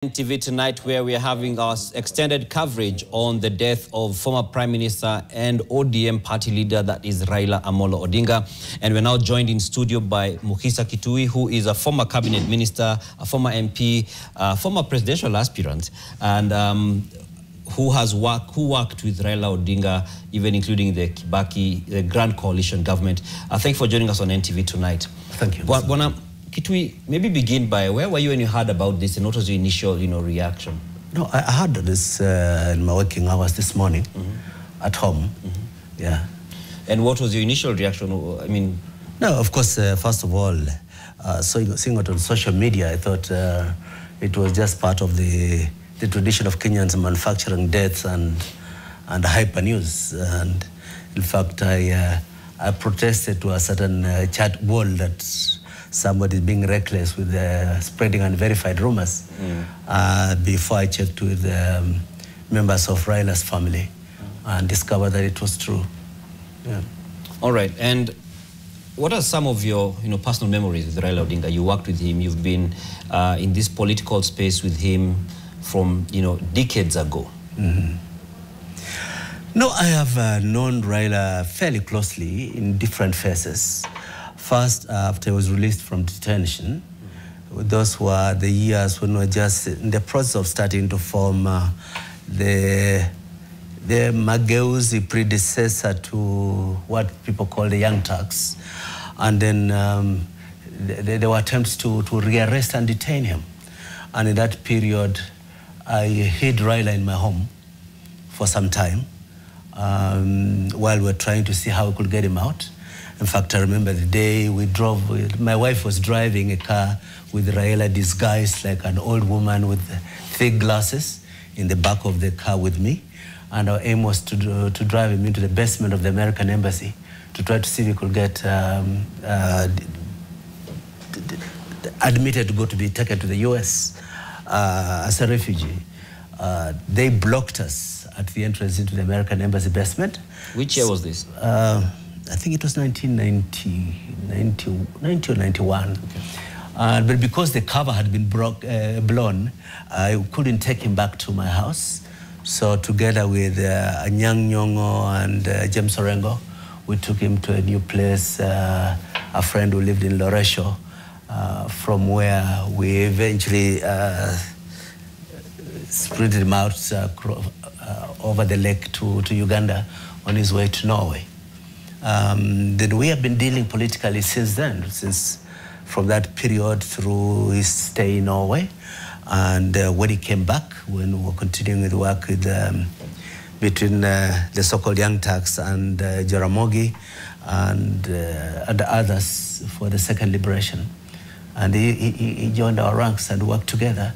TV tonight, where we are having our extended coverage on the death of former Prime Minister and ODM party leader, that is Raila Amolo Odinga. And we're now joined in studio by Mukhisa Kituyi, who is a former cabinet minister, a former MP, former presidential aspirant, and who worked with Raila Odinga, even including the Kibaki, the Grand Coalition government. Thank you for joining us on NTV tonight. Thank you. Kituyi, maybe begin by where were you when you heard about this, and what was your initial, reaction? No, I heard this in my working hours this morning at home. Yeah. And what was your initial reaction? I mean, no, of course, first of all, seeing it on social media, I thought it was just part of the tradition of Kenyans manufacturing deaths and hyper news. And in fact, I protested to a certain chat wall that somebody is being reckless with spreading unverified rumors before I checked with members of Raila's family and discovered that it was true. Yeah. All right. And what are some of your personal memories with Raila Odinga? You worked with him. You've been in this political space with him from decades ago. No, I have known Raila fairly closely in different phases. First, after he was released from detention, those were the years when we were just in the process of starting to form the Mageuzi predecessor to what people call the Young Turks. And then there were attempts to rearrest and detain him. And in that period, I hid Raila in my home for some time while we were trying to see how we could get him out. In fact, I remember the day we drove, my wife was driving a car with Raila disguised like an old woman with thick glasses in the back of the car with me. And our aim was to drive him into the basement of the American embassy to try to see if we could get admitted to be taken to the US as a refugee. They blocked us at the entrance into the American embassy basement. Which year was this? I think it was 1990 or 91. Okay. But because the cover had been blown, I couldn't take him back to my house. So together with Anyang Nyong'o and James Orengo, we took him to a new place, a friend who lived in Loresho, from where we eventually sprinted him out over the lake to Uganda on his way to Norway. Then we have been dealing politically since then, from that period through his stay in Norway. And when he came back, when we were continuing with work with, between the so-called Young Turks and Jaramogi and others for the second liberation. And he joined our ranks and worked together.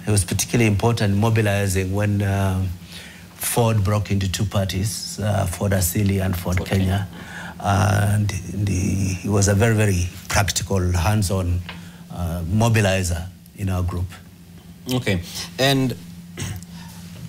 It was particularly important mobilizing when Ford broke into two parties, Ford Asili and Ford Kenya. And he was a very, very practical, hands-on mobilizer in our group. Okay. And,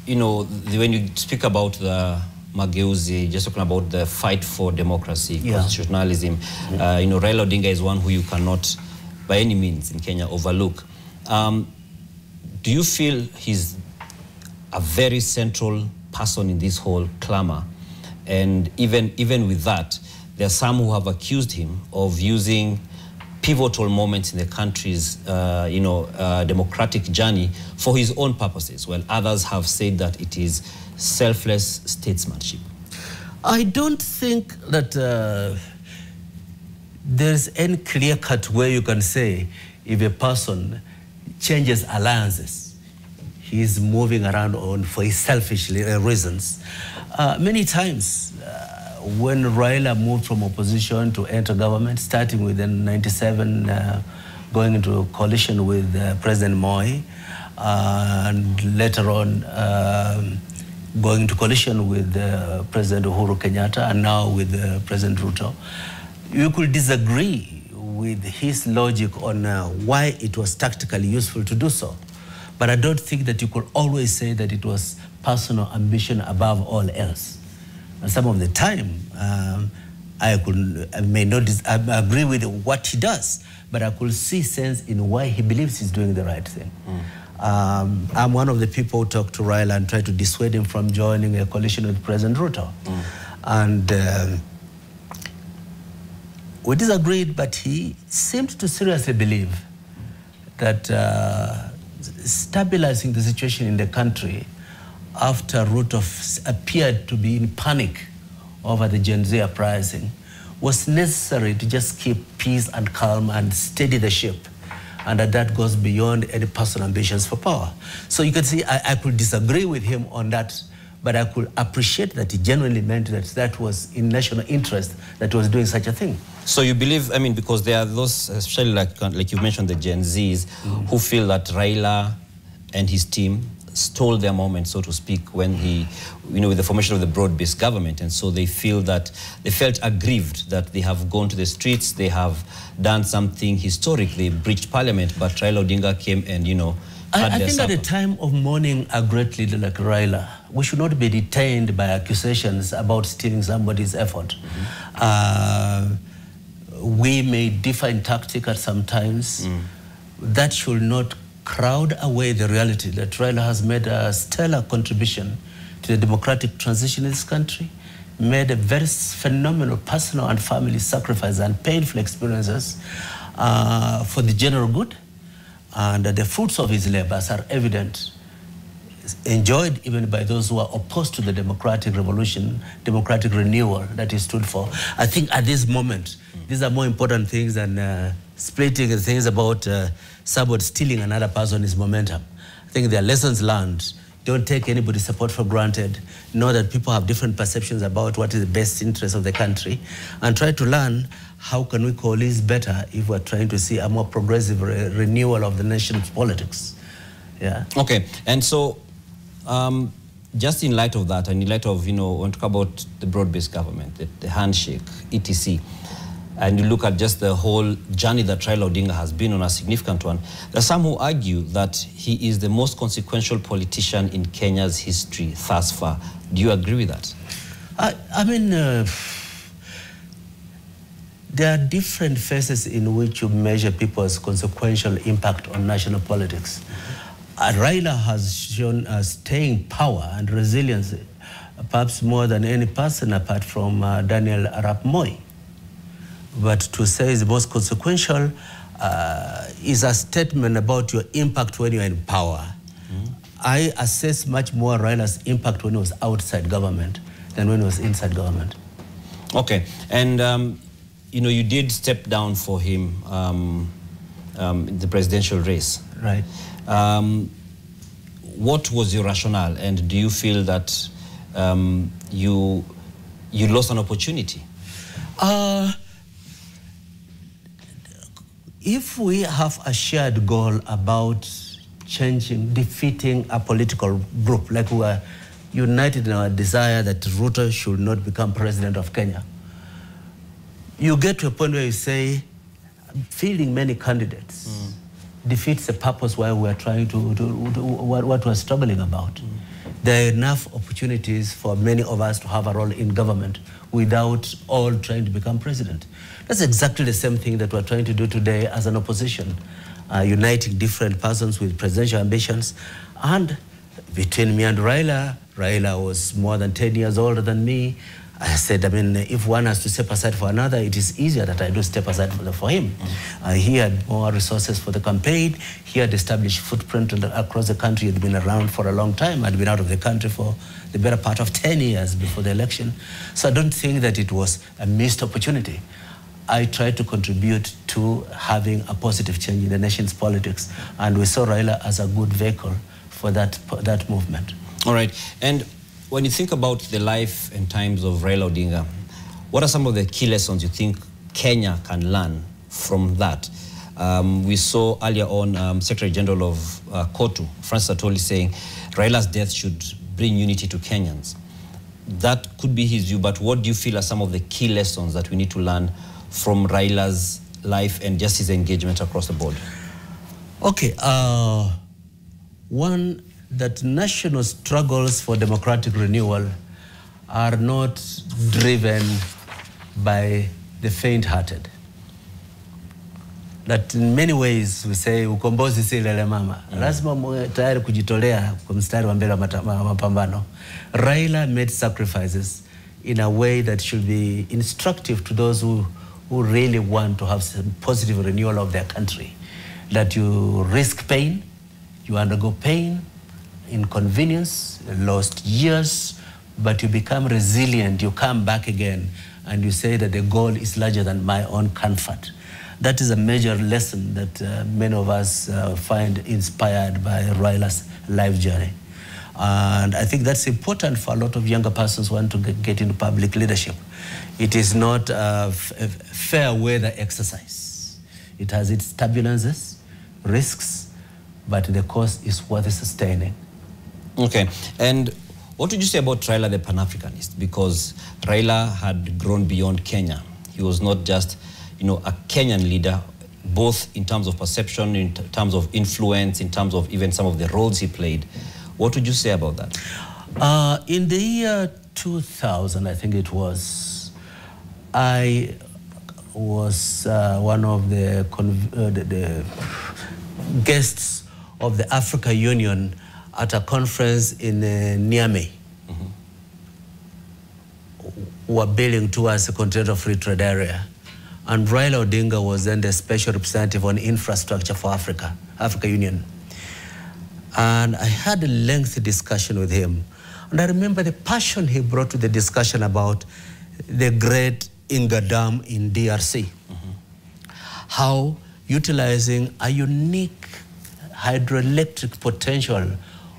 when you speak about the Mageuzi, just talking about the fight for democracy, constitutionalism, Raila Odinga is one who you cannot, by any means, in Kenya, overlook. Do you feel he's a very central person in this whole clamor? And even with that, there are some who have accused him of using pivotal moments in the country's, democratic journey for his own purposes, while others have said that it is selfless statesmanship. I don't think that there's any clear-cut way you can say if a person changes alliances, he's moving around for his selfish reasons. Many times, when Raila moved from opposition to enter government, starting with in 97, going into coalition with President Moi, and later on going into coalition with President Uhuru Kenyatta, and now with President Ruto, you could disagree with his logic on why it was tactically useful to do so. But I don't think that you could always say that it was personal ambition above all else. And some of the time, I may not agree with what he does, but I could see sense in why he believes he's doing the right thing. I'm one of the people who talked to Raila and tried to dissuade him from joining a coalition with President Ruto. And we disagreed, but he seemed to seriously believe that stabilizing the situation in the country after Ruto appeared to be in panic over the Gen Z uprising was necessary to just keep peace and calm and steady the ship. And that goes beyond any personal ambitions for power. So you can see I could disagree with him on that, but I could appreciate that he genuinely meant that that was in national interest that he was doing such a thing. So you believe, I mean, because there are those, especially like you mentioned, the Gen Zs, who feel that Raila and his team stole their moment, so to speak, when he, with the formation of the broad-based government. And so they feel that, they felt aggrieved that they have gone to the streets, they have done something historic, they breached parliament, but Raila Odinga came and, I think at a time of mourning a great leader like Raila, we should not be detained by accusations about stealing somebody's effort. We may differ in tactic at some times. That should not crowd away the reality that Raila has made a stellar contribution to the democratic transition in this country, made a very phenomenal personal and family sacrifice and painful experiences for the general good. And the fruits of his labors are evident, enjoyed even by those who are opposed to the democratic revolution, democratic renewal that he stood for. I think at this moment, these are more important things than splitting and things about somebody stealing another person's momentum. I think there are lessons learned. Don't take anybody's support for granted. Know that people have different perceptions about what is the best interest of the country, and try to learn how can we coalesce better if we're trying to see a more progressive renewal of the nation's politics. Yeah. Okay, and so just in light of that, and in light of, when we talk about the broad-based government, the handshake, etc., and you look at just the whole journey that Raila Odinga has been on, a significant one, there are some who argue that he is the most consequential politician in Kenya's history thus far. Do you agree with that? I mean, there are different phases in which you measure people's consequential impact on national politics. Raila has shown staying power and resilience, perhaps more than any person apart from Daniel Arap Moi. But to say is the most consequential is a statement about your impact when you're in power. I assess much more Raila's impact when he was outside government than when he was inside government. Okay, and you did step down for him in the presidential race. Right. What was your rationale, and do you feel that you lost an opportunity? If we have a shared goal about defeating a political group, like we are united in our desire that Ruto should not become president of Kenya, you get to a point where you say, fielding many candidates defeats the purpose why we are trying to what we're struggling about. There are enough opportunities for many of us to have a role in government without all trying to become president. That's exactly the same thing that we're trying to do today as an opposition, uniting different persons with presidential ambitions. And between me and Raila was more than 10 years older than me. I said, I mean, if one has to step aside for another, it is easier that I do step aside for him. He had more resources for the campaign. He had established footprint across the country. He had been around for a long time. Had been out of the country for the better part of 10 years before the election. So I don't think that it was a missed opportunity. I tried to contribute to having a positive change in the nation's politics, and we saw Raila as a good vehicle for that movement. All right. And when you think about the life and times of Raila Odinga, what are some of the key lessons you think Kenya can learn from that? We saw earlier on Secretary General of KOTU, Francis Atoli, saying Raila's death should bring unity to Kenyans. That could be his view, but what do you feel are some of the key lessons that we need to learn from Raila's life and just his engagement across the board? Okay, one, that national struggles for democratic renewal are not driven by the faint-hearted. that in many ways we say ukombozi si lele mama. Lazima mwe tayari kujitolea kwa mstari wa mbele wa mapambano. Raila made sacrifices in a way that should be instructive to those who really want to have some positive renewal of their country. That you risk pain, you undergo pain, inconvenience, lost years, but you become resilient, you come back again, and you say that the goal is larger than my own comfort. That is a major lesson that many of us find inspired by Raila's life journey. And I think that's important for a lot of younger persons who want to get into public leadership. It is not a fair weather exercise. It has its turbulences, risks, but the cost is worth sustaining. Okay, and what would you say about Raila the Pan-Africanist? Because Raila had grown beyond Kenya. He was not just, you know, a Kenyan leader, both in terms of perception, in terms of influence, in terms of even some of the roles he played. What would you say about that? In the year 2000, I think it was, I was one of the guests of the Africa Union at a conference in Niamey. Were building towards a continental free trade area. And Raila Odinga was then the special representative on infrastructure for Africa Union. And I had a lengthy discussion with him. And I remember the passion he brought to the discussion about the great Inga Dam in DRC. How utilizing a unique hydroelectric potential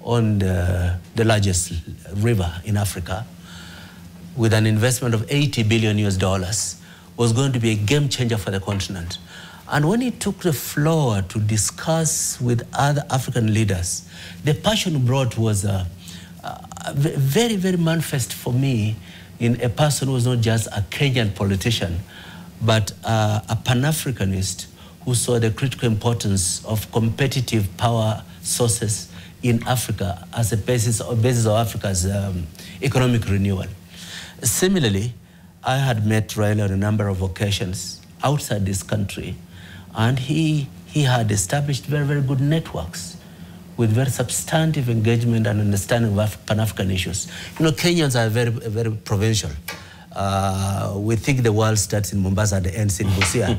on the largest river in Africa with an investment of $80 billion was going to be a game changer for the continent. And when he took the floor to discuss with other African leaders, the passion he brought was very, very manifest for me in a person who was not just a Kenyan politician, but a Pan-Africanist who saw the critical importance of competitive power sources in Africa as a basis of Africa's economic renewal. Similarly, I had met Raila on a number of occasions outside this country, and he had established very, very good networks with very substantive engagement and understanding of Pan-African issues. You know, Kenyans are very, very provincial. We think the world starts in Mombasa and ends in Busia.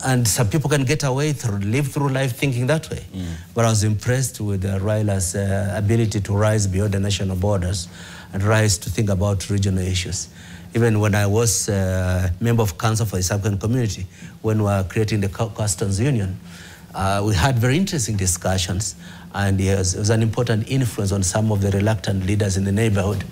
And some people can get away live through life thinking that way. But I was impressed with Raila's ability to rise beyond the national borders and rise to think about regional issues. Even when I was a member of Council for the East African Community, when we were creating the Customs Union, we had very interesting discussions, and it was an important influence on some of the reluctant leaders in the neighborhood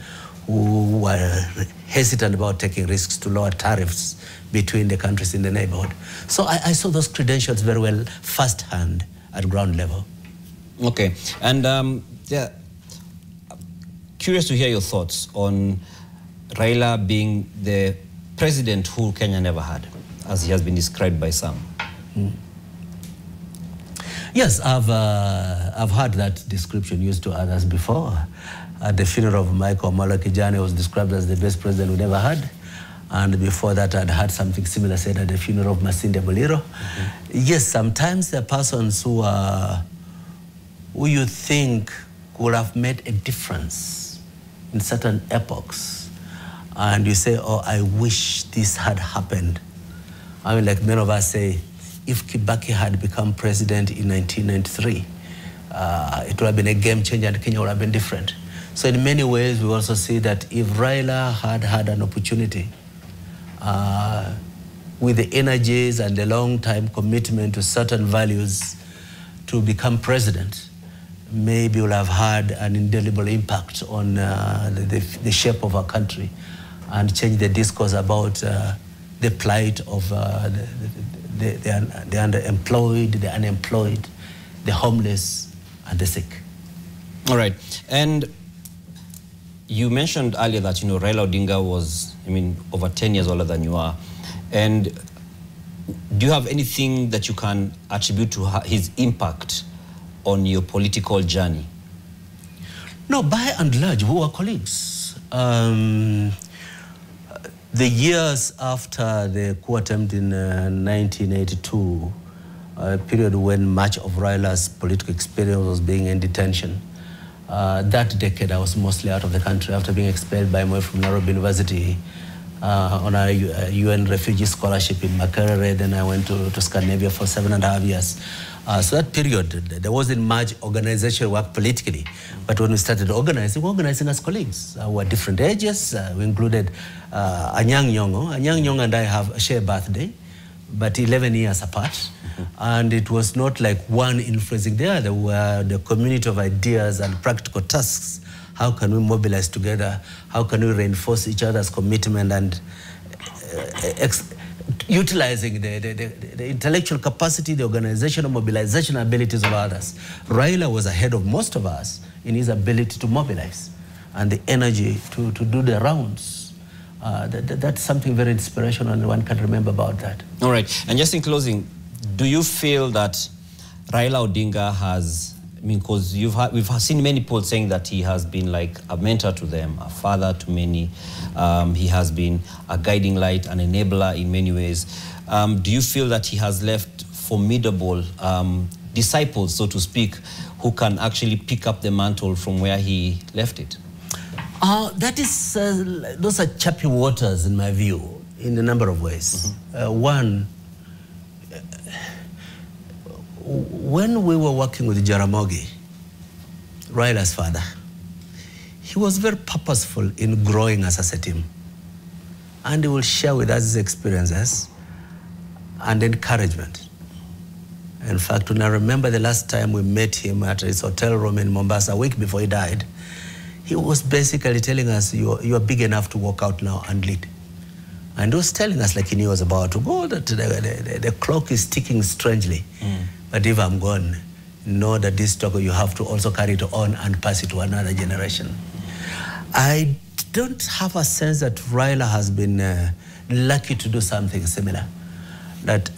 who were hesitant about taking risks to lower tariffs between the countries in the neighborhood. So I saw those credentials very well firsthand at ground level. Okay, and yeah, curious to hear your thoughts on Raila being the president who Kenya never had, as he has been described by some. Yes, I've heard that description used to others before. At the funeral of Michael Omolo Kijani was described as the best president we never had. And before that, I'd had something similar said at the funeral of Masinde Muliro. Yes, sometimes there are persons who you think could have made a difference in certain epochs. And you say, oh, I wish this had happened. I mean, like many of us say, if Kibaki had become president in 1993, it would have been a game changer and Kenya would have been different. So in many ways, we also see that if Raila had had an opportunity with the energies and the long-time commitment to certain values to become president, maybe we'll have had an indelible impact on the shape of our country and change the discourse about the plight of the underemployed, the unemployed, the homeless, and the sick. All right. And you mentioned earlier that, you know, Raila Odinga was, I mean, over 10 years older than you are. And do you have anything that you can attribute to his impact on your political journey? No, by and large, we were colleagues. The years after the coup attempt in 1982, a period when much of Raila's political experience was being in detention, that decade I was mostly out of the country after being expelled by Moi from Nairobi University on a UN refugee scholarship in Makerere. Then I went to Scandinavia for 7.5 years. So that period, there wasn't much organizational work politically. But when we started organizing, we were organizing as colleagues. We were different ages. We included Anyang Nyong'o. Anyang Nyong'o and I have a shared birthday, but 11 years apart. And it was not like one influencing the other. We were the community of ideas and practical tasks. How can we mobilize together? How can we reinforce each other's commitment and utilizing the intellectual capacity, the organizational mobilization abilities of others? Raila was ahead of most of us in his ability to mobilize and the energy to do the rounds. That's something very inspirational, and one can remember about that. All right. And just in closing, do you feel that Raila Odinga has, I mean, because we've seen many people saying that he has been like a mentor to them, a father to many. He has been a guiding light, an enabler in many ways. Do you feel that he has left formidable disciples, so to speak, who can actually pick up the mantle from where he left it? Those are choppy waters in my view, in a number of ways. One, when we were working with Jaramogi, Raila's father, he was very purposeful in growing us as a team. And he will share with us his experiences and encouragement. In fact, when I remember the last time we met him at his hotel room in Mombasa, a week before he died, he was basically telling us, you are big enough to walk out now and lead. And he was telling us, like he knew he was about to go, that the clock is ticking strangely. But if I'm gone, know that this struggle you have to also carry it on and pass it to another generation. I don't have a sense that Raila has been lucky to do something similar. That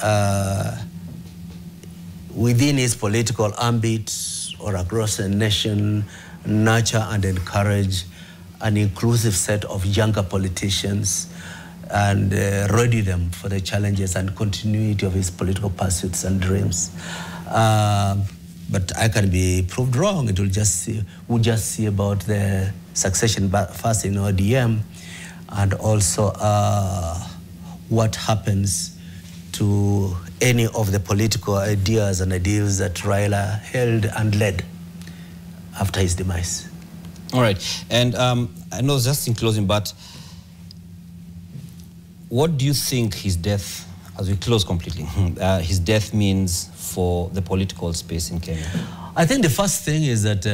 within his political ambit or across the nation, nurture and encourage an inclusive set of younger politicians and ready them for the challenges and continuity of his political pursuits and dreams. But I can be proved wrong. We'll just see about the succession first in ODM, and also what happens to any of the political ideas and ideals that Raila held and led after his demise. All right. And I know just in closing, but what do you think his death, as we close completely, his death means for the political space in Kenya? I think the first thing is that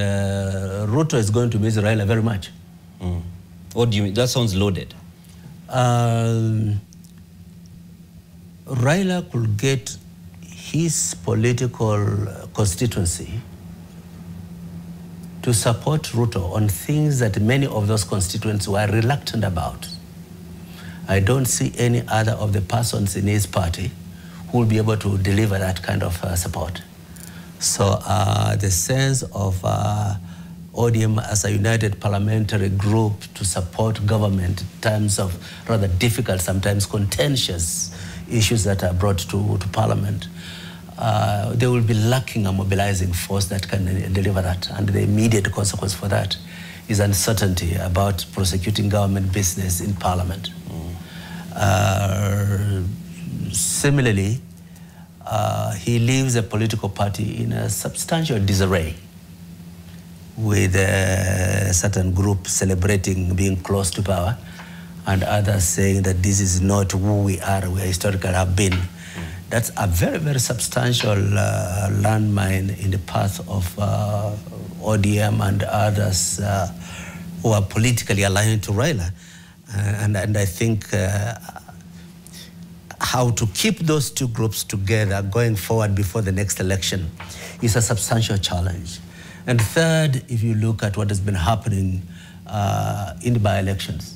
Ruto is going to miss Raila very much. What do you mean? That sounds loaded. Raila could get his political constituency to support Ruto on things that many of those constituents were reluctant about. I don't see any other of the persons in his party who will be able to deliver that kind of support. So the sense of ODM as a united parliamentary group to support government in terms of rather difficult, sometimes contentious issues that are brought to parliament, they will be lacking a mobilizing force that can deliver that. And the immediate consequence for that is uncertainty about prosecuting government business in parliament. Similarly, he leaves a political party in a substantial disarray, with a certain group celebrating being close to power and others saying that this is not who we are, we historically have been. That's a very, very substantial landmine in the path of ODM and others who are politically aligned to Raila. And I think how to keep those two groups together going forward before the next election is a substantial challenge. And third, if you look at what has been happening in the by-elections,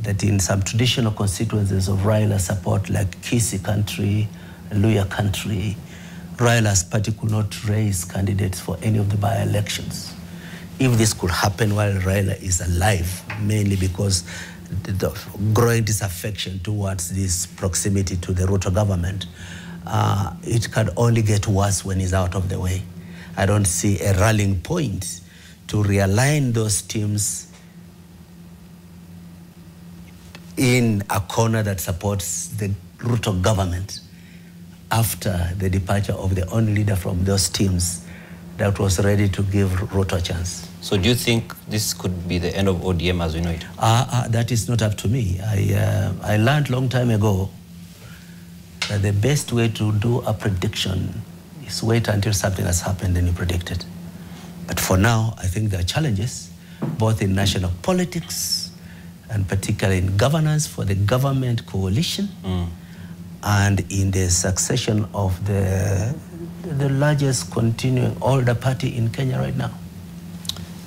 that in some traditional constituencies of Raila support, like Kisii country, Luya country, Raila's party could not raise candidates for any of the by-elections. If this could happen while Raila is alive, mainly because the growing disaffection towards this proximity to the Ruto government, it can only get worse when he's out of the way. I don't see a rallying point to realign those teams in a corner that supports the Ruto government after the departure of the only leader from those teams that was ready to give Ruto a chance. So do you think this could be the end of ODM as we know it? That is not up to me. I learned a long time ago that the best way to do a prediction is wait until something has happened and you predict it. But for now, I think there are challenges, both in national politics and particularly in governance for the government coalition and in the succession of the largest continuing older party in Kenya right now.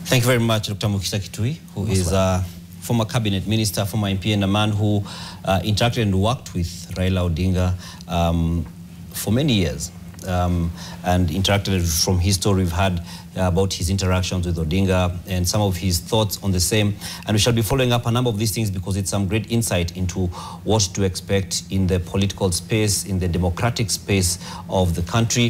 Thank you very much, Dr. Mukhisa Kituyi, who is a former cabinet minister, former MP, and a man who interacted and worked with Raila Odinga for many years. And interacted from his story we've had about his interactions with Odinga and some of his thoughts on the same. And we shall be following up a number of these things because it's some great insight into what to expect in the political space, in the democratic space of the country.